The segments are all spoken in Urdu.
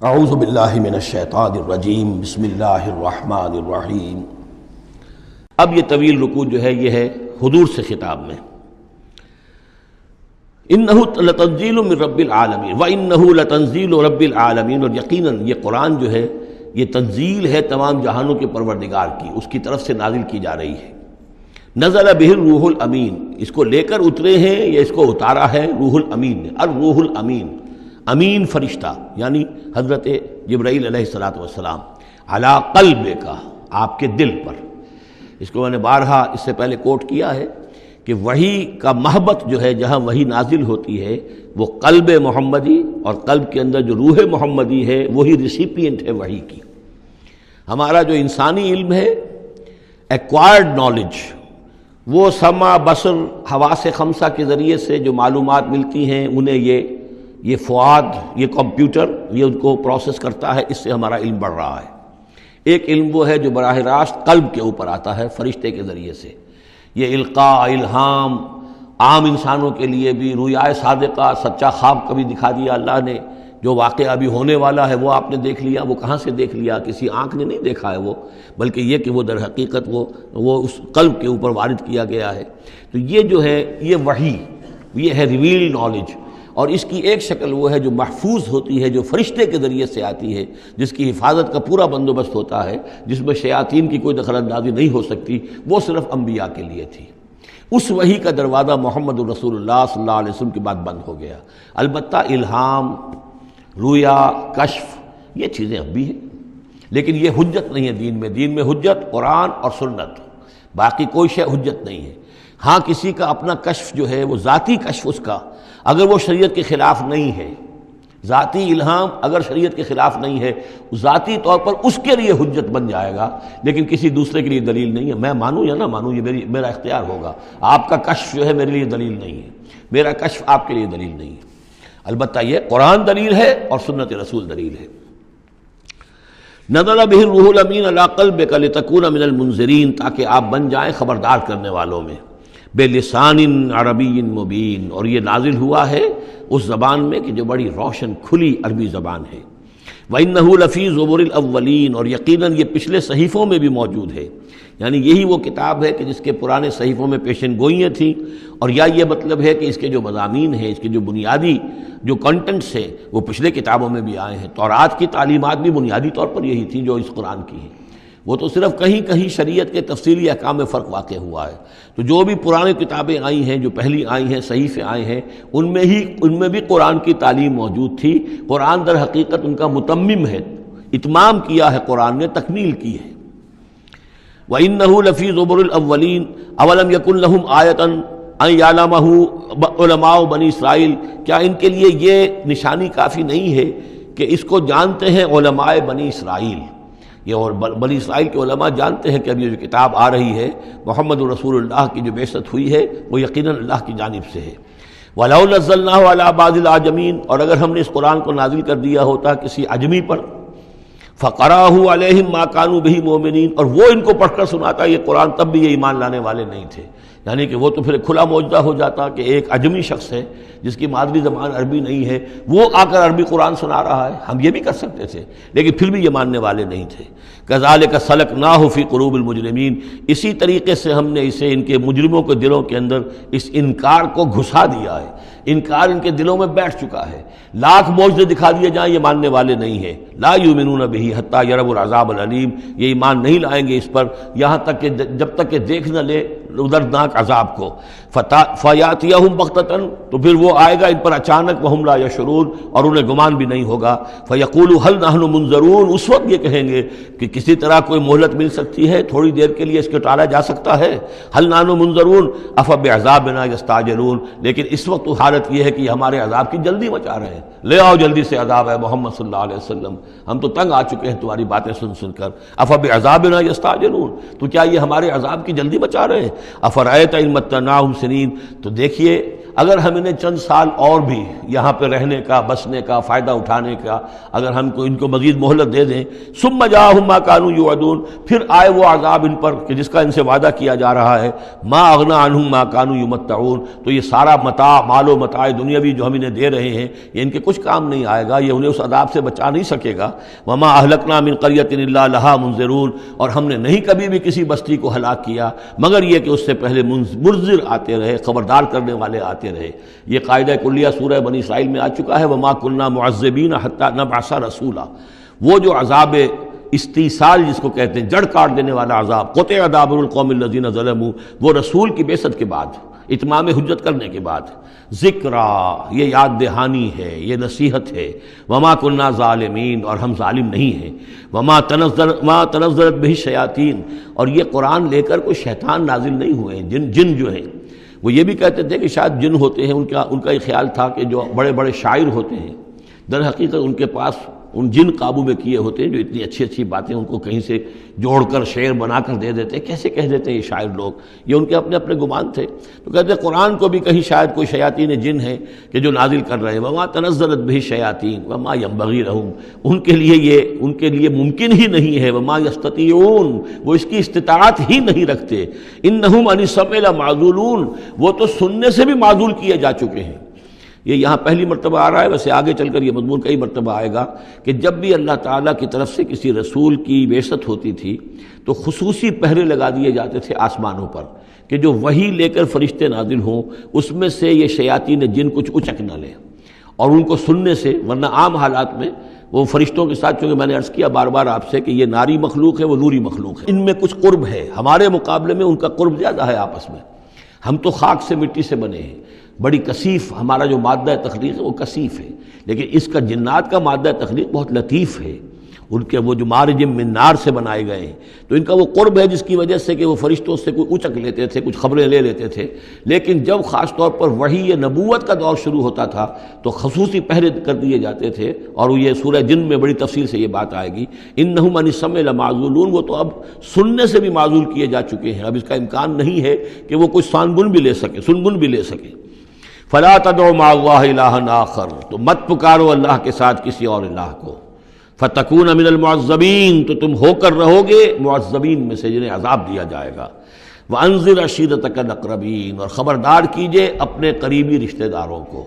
اعوذ باللہ من الشیطان الرجیم، بسم اللہ الرحمن الرحیم۔ اب یہ طویل رکوع جو ہے یہ ہے حضور سے خطاب میں۔ انہ لتنزیل من رب العالمین وانہ لتنزیل رب العالمین، اور یقیناً یہ قرآن جو ہے یہ تنزیل ہے تمام جہانوں کے پروردگار کی، اس کی طرف سے نازل کی جا رہی ہے۔ نزل بہ الروح الامین، اس کو لے کر اترے ہیں یا اس کو اتارا ہے روح الامین نے، الروح الامین، امین فرشتہ یعنی حضرت جبرائیل علیہ الصلوۃ والسلام، علی قلبک، آپ کے دل پر۔ اس کو میں نے بارہا اس سے پہلے کوٹ کیا ہے کہ وحی کا محبت جو ہے جہاں وحی نازل ہوتی ہے وہ قلب محمدی، اور قلب کے اندر جو روح محمدی ہے وہی ریسیپینٹ ہے وحی کی۔ ہمارا جو انسانی علم ہے ایکوائرڈ نالج، وہ سمع بصر حواس خمسہ کے ذریعے سے جو معلومات ملتی ہیں انہیں یہ فؤاد، یہ کمپیوٹر یہ ان کو پروسیس کرتا ہے، اس سے ہمارا علم بڑھ رہا ہے۔ ایک علم وہ ہے جو براہ راست قلب کے اوپر آتا ہے فرشتے کے ذریعے سے۔ یہ القاء، الہام عام انسانوں کے لیے بھی، رویا صادقہ، سچا خواب کبھی دکھا دیا اللہ نے، جو واقعہ ابھی ہونے والا ہے وہ آپ نے دیکھ لیا، وہ کہاں سے دیکھ لیا؟ کسی آنکھ نے نہیں دیکھا ہے وہ، بلکہ یہ کہ وہ در حقیقت وہ اس قلب کے اوپر وارد کیا گیا ہے۔ تو یہ جو ہے یہ وحی، یہ ہے ریویل نالج، اور اس کی ایک شکل وہ ہے جو محفوظ ہوتی ہے، جو فرشتے کے ذریعے سے آتی ہے، جس کی حفاظت کا پورا بندوبست ہوتا ہے، جس میں شیاطین کی کوئی دخل اندازی نہیں ہو سکتی، وہ صرف انبیاء کے لیے تھی۔ اس وحی کا دروازہ محمد رسول اللہ صلی اللہ علیہ وسلم کے بعد بند ہو گیا۔ البتہ الہام، رویا، کشف یہ چیزیں اب بھی ہیں، لیکن یہ حجت نہیں ہے دین میں۔ دین میں حجت قرآن اور سنت، باقی کوئی شے حجت نہیں ہے۔ ہاں کسی کا اپنا کشف جو ہے وہ ذاتی کشف، اس کا اگر وہ شریعت کے خلاف نہیں ہے، ذاتی الہام اگر شریعت کے خلاف نہیں ہے، ذاتی طور پر اس کے لیے حجت بن جائے گا، لیکن کسی دوسرے کے لیے دلیل نہیں ہے۔ میں مانوں یا نہ مانوں یہ میرا اختیار ہوگا۔ آپ کا کشف جو ہے میرے لیے دلیل نہیں ہے، میرا کشف آپ کے لیے دلیل نہیں ہے۔ البتہ یہ قرآن دلیل ہے اور سنت رسول دلیل ہے۔ نزل بہ الروح الامین علی قلبک لتکون من المنذرین، تاکہ آپ بن جائیں خبردار کرنے والوں میں، بلسان عربی مبین، اور یہ نازل ہوا ہے اس زبان میں کہ جو بڑی روشن کھلی عربی زبان ہے۔ وَإِنَّهُ لَفِي زُبُرِ الْأَوَّلِينَ، اور یقیناً یہ پچھلے صحیفوں میں بھی موجود ہے، یعنی یہی وہ کتاب ہے کہ جس کے پرانے صحیفوں میں پیشن گوئیاں تھیں، اور یا یہ مطلب ہے کہ اس کے جو مضامین ہیں، اس کے جو بنیادی جو کنٹنٹس ہیں وہ پچھلے کتابوں میں بھی آئے ہیں۔ تورات کی تعلیمات بھی بنیادی طور پر یہی تھیں جو اس قرآن کی ہیں، وہ تو صرف کہیں کہیں شریعت کے تفصیلی احکام میں فرق واقع ہوا ہے۔ تو جو بھی پرانی کتابیں آئی ہیں، جو پہلی آئی ہیں، صحیفے آئے ہیں، ان میں بھی قرآن کی تعلیم موجود تھی۔ قرآن در حقیقت ان کا متمم ہے، اتمام کیا ہے قرآن نے، تکمیل کی ہے۔ وَإِنَّهُ لَفِي زُبُرِ الْأَوَّلِينَ أَوَلَمْ يَكُنْ لَهُمْ آيَةً أَنْ يَعْلَمَهُ عُلَمَاءُ بنی اسرائیل، کیا ان کے لیے یہ نشانی کافی نہیں ہے کہ اس کو جانتے ہیں علماء بنی اسرائیل؟ یہ اور بنی اسرائیل کے علماء جانتے ہیں کہ اب یہ جو کتاب آ رہی ہے محمد رسول اللہ کی جو بعثت ہوئی ہے وہ یقیناً اللہ کی جانب سے ہے۔ وَلَوْ نَزَّلْنَاهُ عَلَىٰ بَعْضِ الْأَعْجَمِينَ، اور اگر ہم نے اس قرآن کو نازل کر دیا ہوتا کسی عجمی پر، فَقَرَأَهُ عَلَيْهِمْ مَا كَانُوا بِهِ مُؤْمِنِينَ، اور وہ ان کو پڑھ کر سناتا یہ قرآن، تب بھی یہ ایمان لانے والے نہیں تھے۔ یعنی کہ وہ تو پھر کھلا معجزہ ہو جاتا کہ ایک عجمی شخص ہے جس کی مادری زبان عربی نہیں ہے، وہ آ کر عربی قرآن سنا رہا ہے۔ ہم یہ بھی کر سکتے تھے، لیکن پھر بھی یہ ماننے والے نہیں تھے۔ کذالک سلکناہ فی قلوب المجرمین، اسی طریقے سے ہم نے اسے ان کے مجرموں کے دلوں کے اندر اس انکار کو گھسا دیا ہے۔ انکار ان کے دلوں میں بیٹھ چکا ہے، لاکھ معجزے دکھا دیے جائیں یہ ماننے والے نہیں ہیں۔ لا یؤمنون بہ حتی یروا العذاب العلیم، یہ ایمان نہیں لائیں گے اس پر یہاں تک کہ جب تک کہ دیکھ نہ لے دردناک عذاب کو۔ فیاتیہم بغتۃ، تو پھر وہ آئے گا ان پر اچانک، وہم لا یشعرون، اور انہیں گمان بھی نہیں ہوگا۔ فیقولوا هل نحن منظرون، اس وقت یہ کہیں گے کہ کسی طرح کوئی مہلت مل سکتی ہے، تھوڑی دیر کے لیے اس کو ٹالا جا سکتا ہے۔ هل نحن منظرون افبعذابنا یستعجلون، لیکن اس وقت تو حالت یہ ہے کہ یہ ہمارے عذاب کی جلدی مچا رہے ہیں، لے آؤ جلدی سے عذاب ہے محمد صلی اللہ علیہ وسلم، ہم تو تنگ آ چکے ہیں تمہاری باتیں سن سن کر۔ افبعذابنا یستعجلون، تو کیا یہ ہمارے عذاب کی جلدی مچا رہے ہیں؟ افرأیت ان متعناہم سنین، تو دیکھیے اگر ہم انہیں چند سال اور بھی یہاں پہ رہنے کا، بسنے کا، فائدہ اٹھانے کا، اگر ہم ان کو مزید مہلت دے دیں، ثم جاءہم ما كانوا یوعدون، پھر آئے وہ عذاب ان پر کہ جس کا ان سے وعدہ کیا جا رہا ہے، ما اغنی عنہم ما كانوا یمتعون، تو یہ سارا متاع، مال و متاع دنیاوی جو ہم انہیں دے رہے ہیں یہ ان کے کچھ کام نہیں آئے گا، یہ انہیں اس عذاب سے بچا نہیں سکے گا۔ وما اہلکنا من قریۃ الا لہا منذرون، اور ہم نے نہیں کبھی بھی کسی بستی کو ہلاک کیا مگر یہ کہ اس سے پہلے منذر آتے رہے، خبردار کرنے والے آتے رہے۔ یہ قاعدہ کلیہ سورہ بنی اسرائیل میں آ چکا ہے، وما كنا معذبین حتی نبعث رسولا۔ وہ جو عذاب استیصال جس کو کہتے ہیں، جڑ کاٹ دینے والا عذاب، قطع دابر القوم الذین ظلموا، وہ رسول کی بعثت کے بعد، اتمام حجت کرنے کے بعد، ذکرا یہ یاد دہانی ہے، یہ نصیحت ہے، وما کنا ظالمین اور ہم ظالم نہیں ہیں، وما تنزلت بہ الشیاطین اور یہ قرآن لے کر کوئی شیطان نازل نہیں ہوئے ہیں، جن جو ہیں وہ یہ بھی کہتے تھے کہ شاید جن ہوتے ہیں، ان کا یہ خیال تھا کہ جو بڑے بڑے شاعر ہوتے ہیں در حقیقت ان کے پاس ان جن قابو میں کیے ہوتے ہیں جو اتنی اچھی اچھی باتیں ان کو کہیں سے جوڑ کر شعر بنا کر دے دیتے، کیسے کہہ دیتے ہیں یہ شاعر لوگ، یہ ان کے اپنے اپنے گمان تھے۔ تو کہتے ہیں قرآن کو بھی کہیں شاید کوئی شیاطین جن ہیں کہ جو نازل کر رہے ہیں، وما تنزلت بہ الشیاطین وما ینبغی لہم، ان کے لیے ممکن ہی نہیں ہے، وما یستطیعون وہ اس کی استطاعت ہی نہیں رکھتے، انہم عن السمع لمعزولون وہ تو سننے سے بھی معزول کیے جا چکے ہیں۔ یہ یہاں پہلی مرتبہ آ رہا ہے، ویسے آگے چل کر یہ مضمون کئی مرتبہ آئے گا کہ جب بھی اللہ تعالیٰ کی طرف سے کسی رسول کی بعثت ہوتی تھی تو خصوصی پہرے لگا دیے جاتے تھے آسمانوں پر کہ جو وحی لے کر فرشتے نازل ہوں اس میں سے یہ شیاطین جن کچھ اچک نہ لیں اور ان کو سننے سے، ورنہ عام حالات میں وہ فرشتوں کے ساتھ، چونکہ میں نے عرض کیا بار بار آپ سے کہ یہ ناری مخلوق ہے، وہ نوری مخلوق ہے، ان میں کچھ قرب ہے، ہمارے مقابلے میں ان کا قرب زیادہ ہے آپس میں۔ ہم تو خاک سے مٹی سے بنے ہیں، بڑی کثیف ہمارا جو مادہ تخلیق ہے وہ کثیف ہے، لیکن اس کا جنات کا مادہ تخلیق بہت لطیف ہے، ان کے وہ جو مارج من نار سے بنائے گئے ہیں، تو ان کا وہ قرب ہے جس کی وجہ سے کہ وہ فرشتوں سے کوئی اچک لیتے تھے، کچھ خبریں لے لیتے تھے، لیکن جب خاص طور پر وحی یا نبوت کا دور شروع ہوتا تھا تو خصوصی پہرے کر دیے جاتے تھے، اور یہ سورہ جن میں بڑی تفصیل سے یہ بات آئے گی، انہم عن السمع لمعزولون وہ تو اب سننے سے بھی معزول کیے جا چکے ہیں، اب اس کا امکان نہیں ہے کہ وہ کوئی سنگن بھی لے سکے۔ فلا تدعوا مع اللہ الہا آخر تو مت پکارو اللہ کے ساتھ کسی اور الہ کو، فتکون من المعذبین تو تم ہو کر رہو گے معذبین میں سے جنہیں عذاب دیا جائے گا۔ وانذر عشیرتک الاقربین اور خبردار کیجئے اپنے قریبی رشتہ داروں کو۔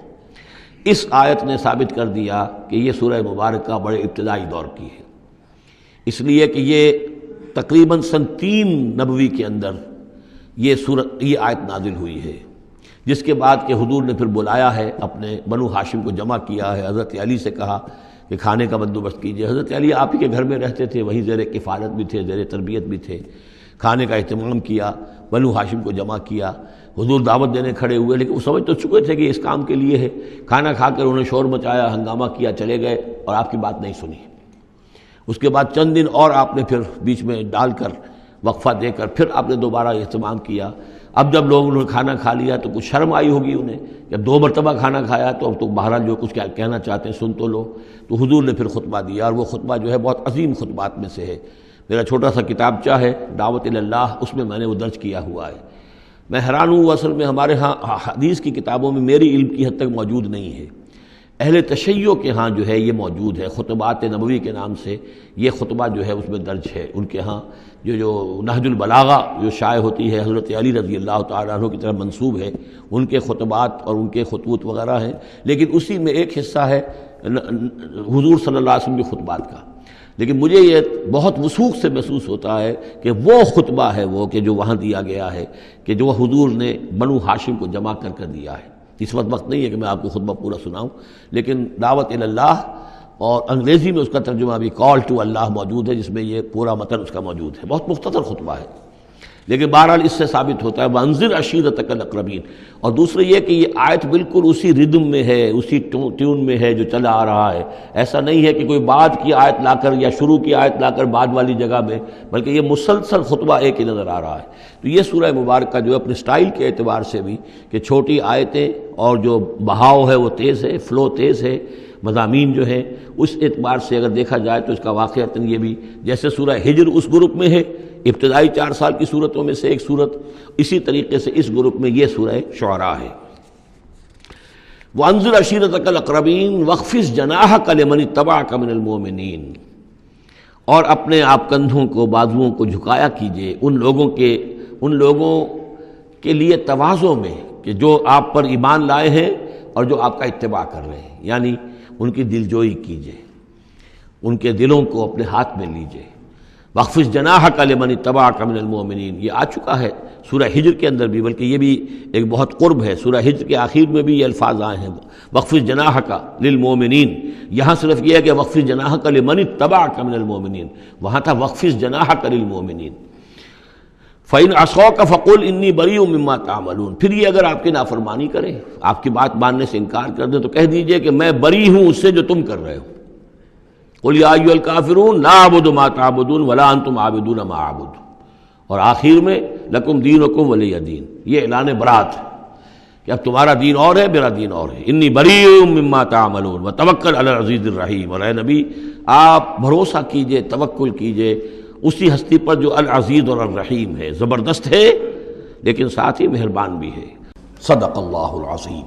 اس آیت نے ثابت کر دیا کہ یہ سورہ مبارکہ بڑے ابتدائی دور کی ہے، اس لیے کہ یہ تقریباً سن 3 نبوی کے اندر یہ آیت نازل ہوئی ہے، جس کے بعد کہ حضور نے پھر بلایا ہے، اپنے بنو ہاشم کو جمع کیا ہے، حضرت علی سے کہا کہ کھانے کا بندوبست کیجئے۔ حضرت علی آپ ہی کے گھر میں رہتے تھے، وہیں زیر کفالت بھی تھے، زیر تربیت بھی تھے، کھانے کا اہتمام کیا، بنو ہاشم کو جمع کیا، حضور دعوت دینے کھڑے ہوئے، لیکن وہ سمجھ تو چکے تھے کہ اس کام کے لیے ہے، کھانا کھا کر انہوں نے شور مچایا، ہنگامہ کیا، چلے گئے اور آپ کی بات نہیں سنی۔ اس کے بعد چند دن اور آپ نے پھر بیچ میں ڈال کر وقفہ دے کر پھر آپ نے دوبارہ اہتمام کیا۔ اب جب لوگوں نے کھانا کھا لیا تو کچھ شرم آئی ہوگی انہیں، جب 2 مرتبہ کھانا کھایا تو اب تو بہرحال جو کچھ کہنا چاہتے ہیں سن تو لو، تو حضور نے پھر خطبہ دیا، اور وہ خطبہ جو ہے بہت عظیم خطبات میں سے ہے۔ میرا چھوٹا سا کتابچہ ہے دعوت اللہ، اس میں نے وہ درج کیا ہوا ہے۔ میں حیران ہوں، اصل میں ہمارے ہاں حدیث کی کتابوں میں میری علم کی حد تک موجود نہیں ہے، اہل تشیع کے ہاں جو ہے یہ موجود ہے، خطبات نبوی کے نام سے یہ خطبہ جو ہے اس میں درج ہے۔ ان کے ہاں جو نہج البلاغہ جو شائع ہوتی ہے، حضرت علی رضی اللہ تعالیٰ عنہ کی طرف منسوب ہے، ان کے خطبات اور ان کے خطوط وغیرہ ہیں، لیکن اسی میں ایک حصہ ہے حضور صلی اللہ علیہ وسلم کے خطبات کا، لیکن مجھے یہ بہت وثوق سے محسوس ہوتا ہے کہ وہ خطبہ ہے وہ کہ جو وہاں دیا گیا ہے، کہ جو حضور نے بنو ہاشم کو جمع کر دیا ہے۔ اس وقت نہیں ہے کہ میں آپ کو خطبہ پورا سناؤں، لیکن دعوت اللہ اور انگریزی میں اس کا ترجمہ بھی کال ٹو اللہ موجود ہے، جس میں یہ پورا متن اس کا موجود ہے، بہت مختصر خطبہ ہے، لیکن بہرحال اس سے ثابت ہوتا ہے وانذر عشیرتک الاقربین۔ اور دوسرا یہ کہ یہ آیت بالکل اسی ردم میں ہے، اسی ٹیون میں ہے جو چلا آ رہا ہے، ایسا نہیں ہے کہ کوئی بعد کی آیت لا کر یا شروع کی آیت لا کر بعد والی جگہ میں، بلکہ یہ مسلسل خطبہ ایک ہی نظر آ رہا ہے۔ تو یہ سورہ مبارکہ جو اپنے سٹائل کے اعتبار سے بھی کہ چھوٹی آیتیں اور جو بہاؤ ہے وہ تیز ہے، فلو تیز ہے، مضامین جو ہیں اس اعتبار سے اگر دیکھا جائے تو اس کا واقعتاً یہ بھی جیسے سورہ ہجر اس گروپ میں ہے، ابتدائی 4 سال کی صورتوں میں سے ایک صورت، اسی طریقے سے اس گروپ میں یہ سورہ شعراء ہے۔ وانذر عشیرتک الاقربین واخفض جناحک لمن اتبعک من المؤمنین اور اپنے آپ کندھوں کو، بازوؤں کو جھکایا کیجئے ان لوگوں کے لیے تواضع میں کہ جو آپ پر ایمان لائے ہیں، اور جو آپ کا اتباع کر رہے ہیں، یعنی ان کی دلجوئی کیجیے، ان کے دلوں کو اپنے ہاتھ میں لیجیے۔ وَاخْفِضْ جَنَاحَكَ لِمَنِ اتَّبَعَكَ مِنَ الْمُؤْمِنِينَ، یہ آ چکا ہے سورہ ہجر کے اندر بھی، بلکہ یہ بھی ایک بہت قرب ہے، سورہ ہجر کے آخر میں بھی یہ الفاظ آئے ہیں، وَاخْفِضْ جَنَاحَكَ لِلْمُؤْمِنِينَ۔ یہاں صرف یہ ہے کہ وَاخْفِضْ جَنَاحَكَ لِمَنِ اتَّبَعَكَ مِنَ الْمُؤْمِنِينَ، وہاں تھا وَاخْفِضْ جَنَاحَكَ لِلْمُؤْمِنِينَ۔ فَإِنْ عَصَوْكَ فَقُلْ إِنِّي بَرِيءٌ مِّمَّا تَعْمَلُونَ، پھر یہ اگر آپ کی نافرمانی کریں، آپ کی بات ماننے سے انکار کر دیں، تو کہہ دیجئے کہ میں بری ہوں اس سے جو تم کر رہے ہو۔ قُلْ يَا أَيُّهَا الْكَافِرُونَ لَا أَعْبُدُ مَا تَعْبُدُونَ وَلَا أَنْتُمْ عَابِدُونَ مَا أَعْبُدُ، اور آخر میں لَكُمْ دِينُكُمْ وَلِيَّ دِينِ، یہ اعلان برات ہے کہ اب تمہارا دین اور ہے، میرا دین اور ہے۔ انی بریء مما تعملون وتوکل علی العزیز الرحیم، اور اے نبی آپ بھروسہ کیجئے، توکل کیجئے اسی ہستی پر جو العزیز اور الرحیم ہے، زبردست ہے لیکن ساتھ ہی مہربان بھی ہے۔ صدق اللہ العظیم۔